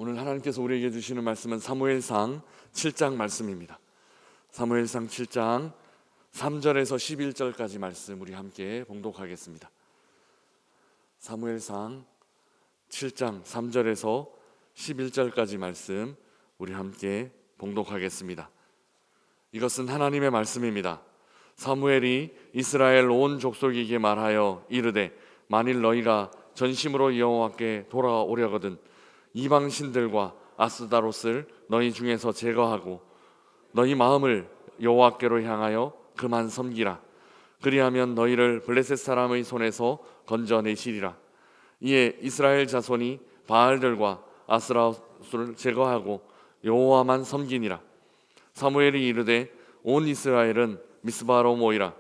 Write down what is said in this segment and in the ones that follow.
오늘 하나님께서 우리에게 주시는 말씀은 사무엘상 7장 말씀입니다. 사무엘상 7장 3절에서 11절까지 말씀 우리 함께 봉독하겠습니다. 사무엘상 7장 3절에서 11절까지 말씀 우리 함께 봉독하겠습니다. 이것은 하나님의 말씀입니다. 사무엘이 이스라엘 온 족속에게 말하여 이르되 만일 너희가 전심으로 여호와께 돌아오려거든 이방 신들과 아스다롯을 너희 중에서 제거하고 너희 마음을 여호와께로 향하여 그만 섬기라. 그리하면 너희를 블레셋 사람의 손에서 건져내시리라. 이에 이스라엘 자손이 바알들과 아스라롯을 제거하고 여호와만 섬기니라. 사무엘이 이르되 온 이스라엘은 미스바로 모이라.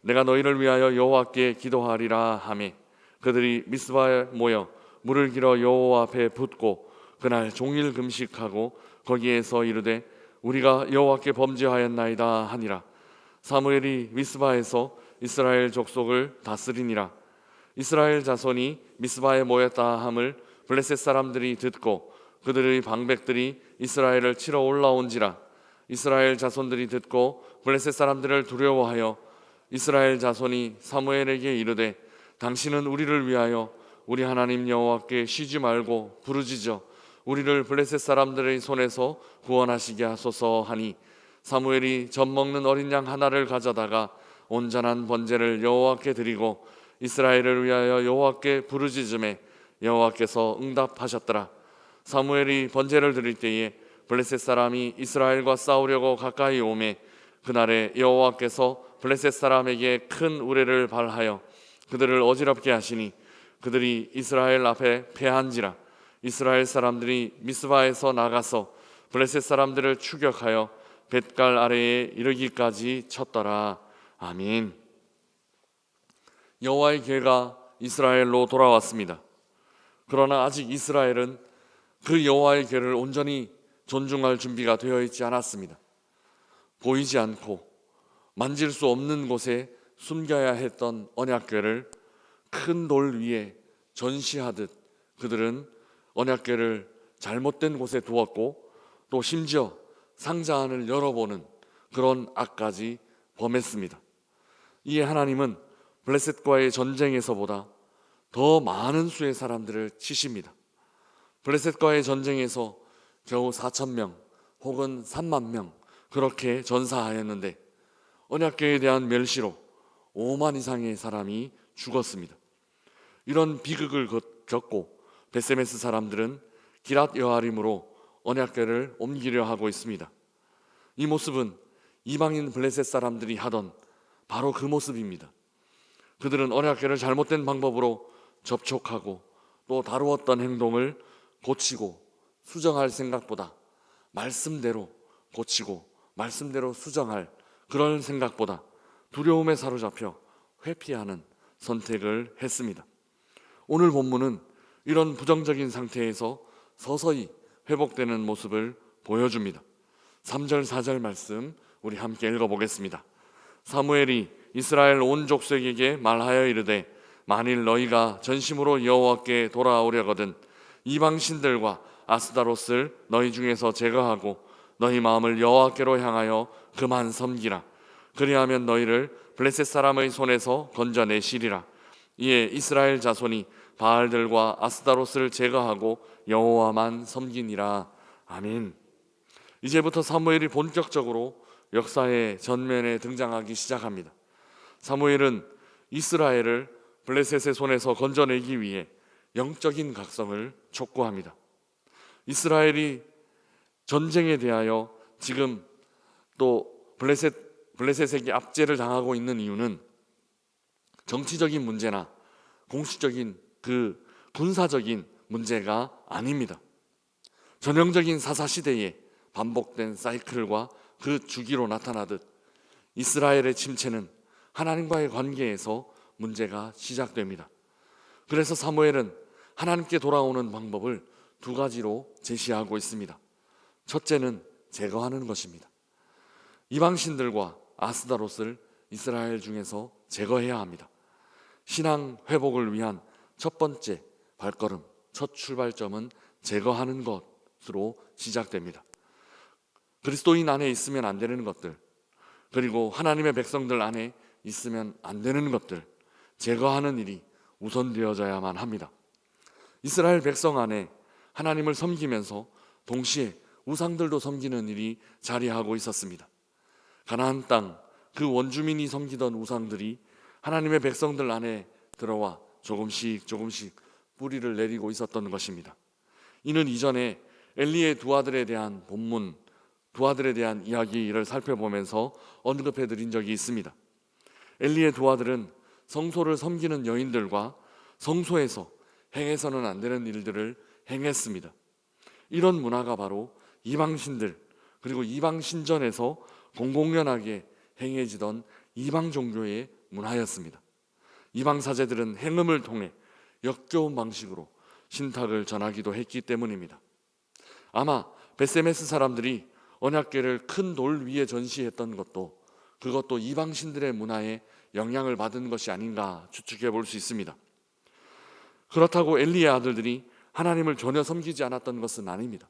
내가 너희를 위하여 여호와께 기도하리라 하매 그들이 미스바에 모여 물을 길어 여호와 앞에 붓고 그날 종일 금식하고 거기에서 이르되 우리가 여호와께 범죄하였나이다 하니라. 사무엘이 미스바에서 이스라엘 족속을 다스리니라. 이스라엘 자손이 미스바에 모였다 함을 블레셋 사람들이 듣고 그들의 방백들이 이스라엘을 치러 올라온지라. 이스라엘 자손들이 듣고 블레셋 사람들을 두려워하여 이스라엘 자손이 사무엘에게 이르되 당신은 우리를 위하여 우리 하나님 여호와께 쉬지 말고 부르짖어 우리를 블레셋 사람들의 손에서 구원하시게 하소서 하니 사무엘이 젖 먹는 어린 양 하나를 가져다가 온전한 번제를 여호와께 드리고 이스라엘을 위하여 여호와께 부르짖음에 여호와께서 응답하셨더라. 사무엘이 번제를 드릴 때에 블레셋 사람이 이스라엘과 싸우려고 가까이 오매 그날에 여호와께서 블레셋 사람에게 큰 우레를 발하여 그들을 어지럽게 하시니 그들이 이스라엘 앞에 패한지라. 이스라엘 사람들이 미스바에서 나가서 블레셋 사람들을 추격하여 벳갈 아래에 이르기까지 쳤더라. 아멘. 여호와의 괴가 이스라엘로 돌아왔습니다. 그러나 아직 이스라엘은 그 여호와의 괴를 온전히 존중할 준비가 되어 있지 않았습니다. 보이지 않고 만질 수 없는 곳에 숨겨야 했던 언약궤를 큰 돌 위에 전시하듯 그들은 언약궤를 잘못된 곳에 두었고 또 심지어 상자 안을 열어보는 그런 악까지 범했습니다. 이에 하나님은 블레셋과의 전쟁에서보다 더 많은 수의 사람들을 치십니다. 블레셋과의 전쟁에서 겨우 4,000명 혹은 3만 명 그렇게 전사하였는데 언약궤에 대한 멸시로 5만 이상의 사람이 죽었습니다. 이런 비극을 겪고 베세메스 사람들은 기랏 여아림으로 언약궤를 옮기려 하고 있습니다. 이 모습은 이방인 블레셋 사람들이 하던 바로 그 모습입니다. 그들은 언약궤를 잘못된 방법으로 접촉하고 또 다루었던 행동을 고치고 수정할 생각보다 말씀대로 고치고 말씀대로 수정할 그런 생각보다 두려움에 사로잡혀 회피하는 선택을 했습니다. 오늘 본문은 이런 부정적인 상태에서 서서히 회복되는 모습을 보여줍니다. 3절 4절 말씀 우리 함께 읽어보겠습니다. 사무엘이 이스라엘 온 족속에게 말하여 이르되 만일 너희가 전심으로 여호와께 돌아오려거든 이방 신들과 아스다롯을 너희 중에서 제거하고 너희 마음을 여호와께로 향하여 그만 섬기라. 그리하면 너희를 블레셋 사람의 손에서 건져내시리라. 이에 이스라엘 자손이 바알들과 아스다롯을 제거하고 여호와만 섬기니라. 아멘. 이제부터 사무엘이 본격적으로 역사의 전면에 등장하기 시작합니다. 사무엘은 이스라엘을 블레셋의 손에서 건져내기 위해 영적인 각성을 촉구합니다. 이스라엘이 전쟁에 대하여 지금 또 블레셋에게 압제를 당하고 있는 이유는 정치적인 문제나 공식적인 그 군사적인 문제가 아닙니다. 전형적인 사사시대에 반복된 사이클과 그 주기로 나타나듯 이스라엘의 침체는 하나님과의 관계에서 문제가 시작됩니다. 그래서 사무엘은 하나님께 돌아오는 방법을 두 가지로 제시하고 있습니다. 첫째는 제거하는 것입니다. 이방신들과 아스다롯을 이스라엘 중에서 제거해야 합니다. 신앙 회복을 위한 첫 번째 발걸음, 첫 출발점은 제거하는 것 것으로 시작됩니다. 그리스도인 안에 있으면 안 되는 것들, 그리고 하나님의 백성들 안에 있으면 안 되는 것들 제거하는 일이 우선되어져야만 합니다. 이스라엘 백성 안에 하나님을 섬기면서 동시에 우상들도 섬기는 일이 자리하고 있었습니다. 가나안 땅 그 원주민이 섬기던 우상들이 하나님의 백성들 안에 들어와 조금씩 뿌리를 내리고 있었던 것입니다. 이는 이전에 엘리의 두 아들에 대한 본문, 두 아들에 대한 이야기를 살펴보면서 언급해 드린 적이 있습니다. 엘리의 두 아들은 성소를 섬기는 여인들과 성소에서 행해서는 안 되는 일들을 행했습니다. 이런 문화가 바로 이방신들, 그리고 이방신전에서 공공연하게 행해지던 이방 종교의 문화였습니다. 이방 사제들은 행음을 통해 역겨운 방식으로 신탁을 전하기도 했기 때문입니다. 아마 벳세메스 사람들이 언약궤를 큰 돌 위에 전시했던 것도 그것도 이방신들의 문화에 영향을 받은 것이 아닌가 추측해 볼 수 있습니다. 그렇다고 엘리의 아들들이 하나님을 전혀 섬기지 않았던 것은 아닙니다.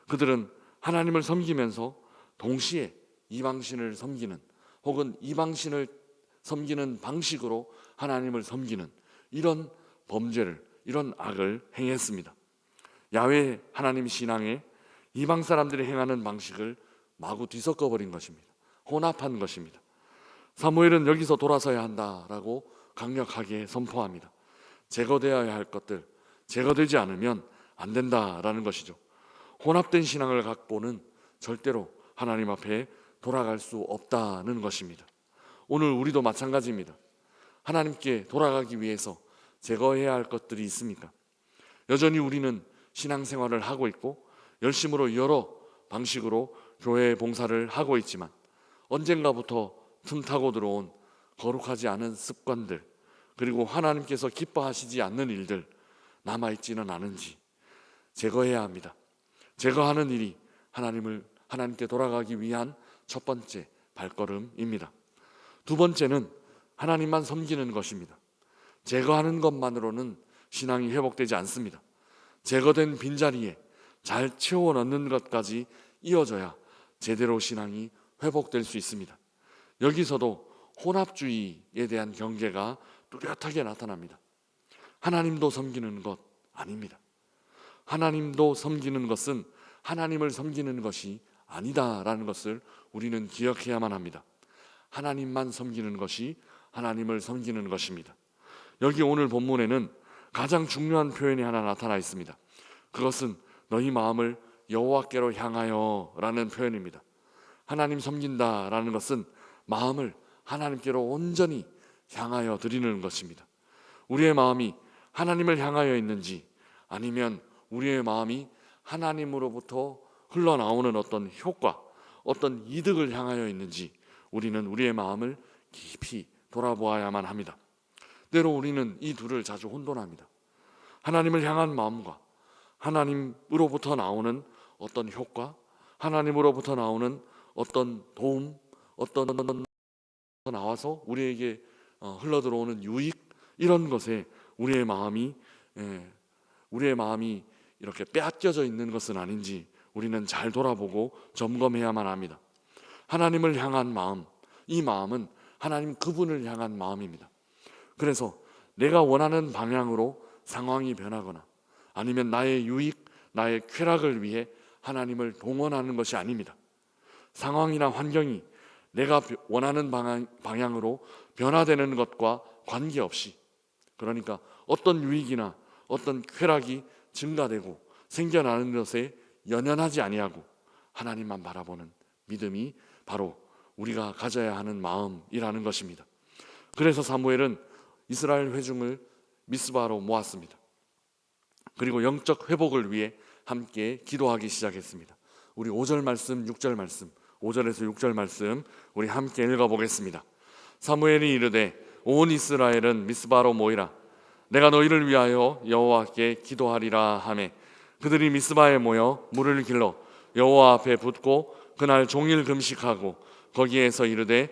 그들은 하나님을 섬기면서 동시에 이방신을 섬기는, 혹은 이방신을 섬기는 방식으로 하나님을 섬기는 이런 범죄를, 이런 악을 행했습니다. 야훼 하나님 신앙에 이방 사람들이 행하는 방식을 마구 뒤섞어 버린 것입니다. 혼합한 것입니다. 사무엘은 여기서 돌아서야 한다라고 강력하게 선포합니다. 제거되어야 할 것들, 제거되지 않으면 안 된다라는 것이죠. 혼합된 신앙을 갖고는 절대로 하나님 앞에 돌아갈 수 없다는 것입니다. 오늘 우리도 마찬가지입니다. 하나님께 돌아가기 위해서 제거해야 할 것들이 있습니까? 여전히 우리는 신앙생활을 하고 있고 열심으로 여러 방식으로 교회 봉사를 하고 있지만 언젠가부터 틈타고 들어온 거룩하지 않은 습관들, 그리고 하나님께서 기뻐하시지 않는 일들 남아있지는 않은지 제거해야 합니다. 제거하는 일이 하나님께 돌아가기 위한 첫 번째 발걸음입니다. 두 번째는 하나님만 섬기는 것입니다. 제거하는 것만으로는 신앙이 회복되지 않습니다. 제거된 빈자리에 잘 채워 넣는 것까지 이어져야 제대로 신앙이 회복될 수 있습니다. 여기서도 혼합주의에 대한 경계가 뚜렷하게 나타납니다. 하나님도 섬기는 것 아닙니다. 하나님도 섬기는 것은 하나님을 섬기는 것이 아니다라는 것을 우리는 기억해야만 합니다. 하나님만 섬기는 것이 하나님을 섬기는 것입니다. 여기 오늘 본문에는 가장 중요한 표현이 하나 나타나 있습니다. 그것은 너희 마음을 여호와께로 향하여 라는 표현입니다. 하나님 섬긴다라는 것은 마음을 하나님께로 온전히 향하여 드리는 것입니다. 우리의 마음이 하나님을 향하여 있는지, 아니면 우리의 마음이 하나님으로부터 흘러나오는 어떤 효과, 어떤 이득을 향하여 있는지 우리는 우리의 마음을 깊이 돌아보아야만 합니다. 때로 우리는 이 둘을 자주 혼돈합니다. 하나님을 향한 마음과 하나님으로부터 나오는 어떤 효과, 하나님으로부터 나오는 어떤 도움, 어떤 나와서 우리에게 흘러들어오는 유익, 이런 것에 우리의 마음이 이렇게 빼앗겨져 있는 것은 아닌지 우리는 잘 돌아보고 점검해야만 합니다. 하나님을 향한 마음, 이 마음은 하나님 그분을 향한 마음입니다. 그래서 내가 원하는 방향으로 상황이 변하거나 아니면 나의 유익, 나의 쾌락을 위해 하나님을 동원하는 것이 아닙니다. 상황이나 환경이 내가 원하는 방향으로 변화되는 것과 관계없이, 그러니까 어떤 유익이나 어떤 쾌락이 증가되고 생겨나는 것에 연연하지 아니하고 하나님만 바라보는 믿음이 바로 우리가 가져야 하는 마음이라는 것입니다. 그래서 사무엘은 이스라엘 회중을 미스바로 모았습니다. 그리고 영적 회복을 위해 함께 기도하기 시작했습니다. 우리 5절 말씀, 6절 말씀, 5절에서 6절 말씀 우리 함께 읽어보겠습니다. 사무엘이 이르되 온 이스라엘은 미스바로 모이라. 내가 너희를 위하여 여호와께 기도하리라 하매 그들이 미스바에 모여 물을 길러 여호와 앞에 붓고 그날 종일 금식하고 거기에서 이르되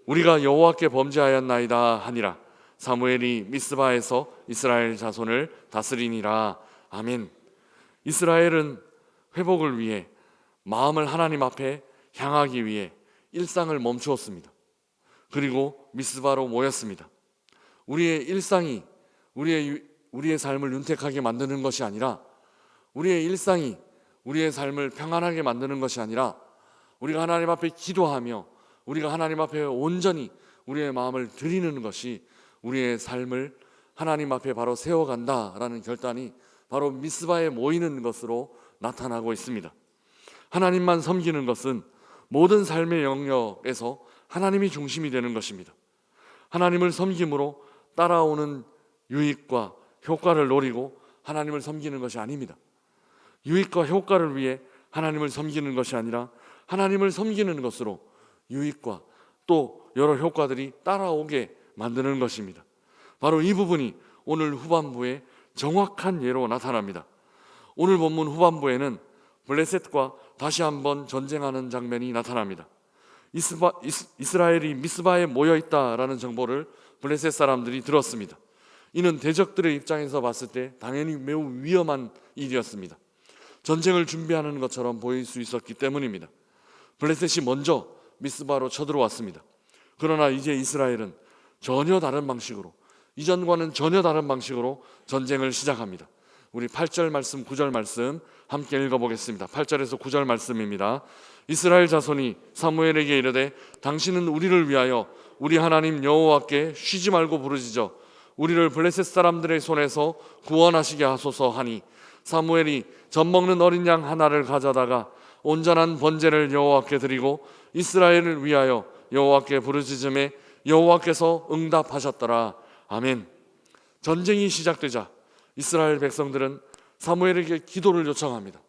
우리가 여호와께 범죄하였나이다 하니라. 사무엘이 미스바에서 이스라엘 자손을 다스리니라. 아멘. 이스라엘은 회복을 위해 마음을 하나님 앞에 향하기 위해 일상을 멈추었습니다. 그리고 미스바로 모였습니다. 우리의 일상이 우리의 삶을 윤택하게 만드는 것이 아니라, 우리의 일상이 우리의 삶을 평안하게 만드는 것이 아니라, 우리가 하나님 앞에 기도하며 우리가 하나님 앞에 온전히 우리의 마음을 드리는 것이 우리의 삶을 하나님 앞에 바로 세워간다라는 결단이 바로 미스바에 모이는 것으로 나타나고 있습니다. 하나님만 섬기는 것은 모든 삶의 영역에서 하나님이 중심이 되는 것입니다. 하나님을 섬김으로 따라오는 유익과 효과를 노리고 하나님을 섬기는 것이 아닙니다. 유익과 효과를 위해 하나님을 섬기는 것이 아니라 하나님을 섬기는 것으로 유익과 또 여러 효과들이 따라오게 만드는 것입니다. 바로 이 부분이 오늘 후반부에 정확한 예로 나타납니다. 오늘 본문 후반부에는 블레셋과 다시 한번 전쟁하는 장면이 나타납니다. 이스라엘이 미스바에 모여있다라는 정보를 블레셋 사람들이 들었습니다. 이는 대적들의 입장에서 봤을 때 당연히 매우 위험한 일이었습니다. 전쟁을 준비하는 것처럼 보일 수 있었기 때문입니다. 블레셋이 먼저 미스바로 쳐들어왔습니다. 그러나 이제 이스라엘은 전혀 다른 방식으로, 이전과는 전혀 다른 방식으로 전쟁을 시작합니다. 우리 8절 말씀, 9절 말씀 함께 읽어보겠습니다. 8절에서 9절 말씀입니다. 이스라엘 자손이 사무엘에게 이르되 당신은 우리를 위하여 우리 하나님 여호와께 쉬지 말고 부르짖어 우리를 블레셋 사람들의 손에서 구원하시게 하소서 하니, 사무엘이 젖먹는 어린 양 하나를 가져다가 온전한 번제를 여호와께 드리고 이스라엘을 위하여 여호와께 부르짖음에 여호와께서 응답하셨더라. 아멘. 전쟁이 시작되자 이스라엘 백성들은 사무엘에게 기도를 요청합니다.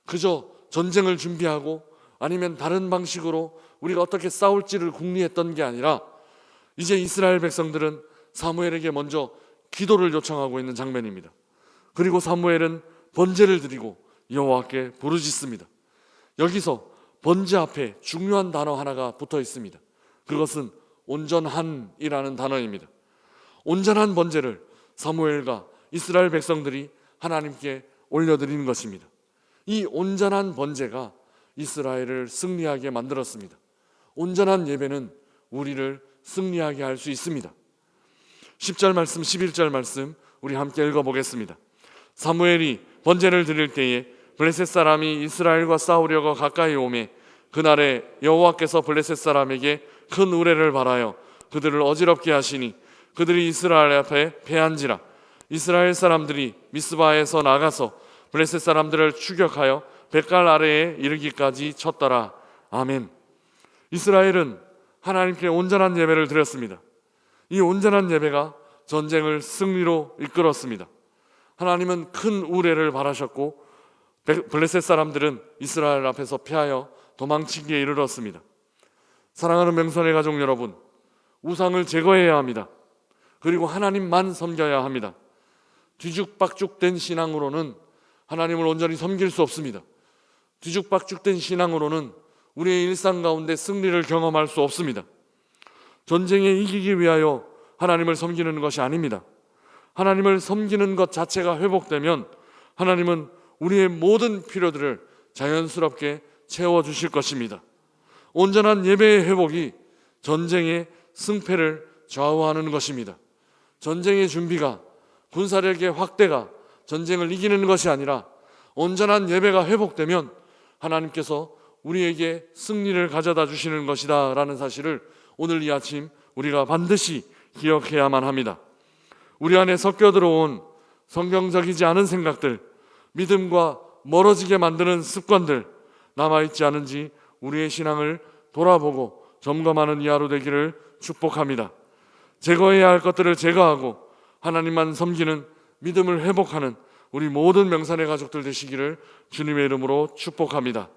그저 전쟁을 준비하고 아니면 다른 방식으로 우리가 어떻게 싸울지를 궁리했던 게 아니라, 이제 이스라엘 백성들은 사무엘에게 먼저 기도를 요청하고 있는 장면입니다. 그리고 사무엘은 번제를 드리고 여호와께 부르짖습니다. 여기서 번제 앞에 중요한 단어 하나가 붙어 있습니다. 그것은 온전한이라는 단어입니다. 온전한 번제를 사무엘과 이스라엘 백성들이 하나님께 올려드리는 것입니다. 이 온전한 번제가 이스라엘을 승리하게 만들었습니다. 온전한 예배는 우리를 승리하게 할 수 있습니다. 10절 말씀, 11절 말씀 우리 함께 읽어보겠습니다. 사무엘이 번제를 드릴 때에 블레셋 사람이 이스라엘과 싸우려고 가까이 오매 그날에 여호와께서 블레셋 사람에게 큰 우레를 발하여 그들을 어지럽게 하시니 그들이 이스라엘 앞에 패한지라. 이스라엘 사람들이 미스바에서 나가서 블레셋 사람들을 추격하여 뱃갈 아래에 이르기까지 쳤더라. 아멘. 이스라엘은 하나님께 온전한 예배를 드렸습니다. 이 온전한 예배가 전쟁을 승리로 이끌었습니다. 하나님은 큰 우레를 발하셨고 블레셋 사람들은 이스라엘 앞에서 패하여 도망치기에 이르렀습니다. 사랑하는 명선의 가족 여러분, 우상을 제거해야 합니다. 그리고 하나님만 섬겨야 합니다. 뒤죽박죽된 신앙으로는 하나님을 온전히 섬길 수 없습니다. 뒤죽박죽된 신앙으로는 우리의 일상 가운데 승리를 경험할 수 없습니다. 전쟁에 이기기 위하여 하나님을 섬기는 것이 아닙니다. 하나님을 섬기는 것 자체가 회복되면 하나님은 우리의 모든 필요들을 자연스럽게 채워주실 것입니다. 온전한 예배의 회복이 전쟁의 승패를 좌우하는 것입니다. 전쟁의 준비가, 군사력의 확대가 전쟁을 이기는 것이 아니라 온전한 예배가 회복되면 하나님께서 우리에게 승리를 가져다 주시는 것이다 라는 사실을 오늘 이 아침 우리가 반드시 기억해야만 합니다. 우리 안에 섞여 들어온 성경적이지 않은 생각들, 믿음과 멀어지게 만드는 습관들 남아있지 않은지 우리의 신앙을 돌아보고 점검하는 이 하루 되기를 축복합니다. 제거해야 할 것들을 제거하고 하나님만 섬기는 믿음을 회복하는 우리 모든 명산의 가족들 되시기를 주님의 이름으로 축복합니다.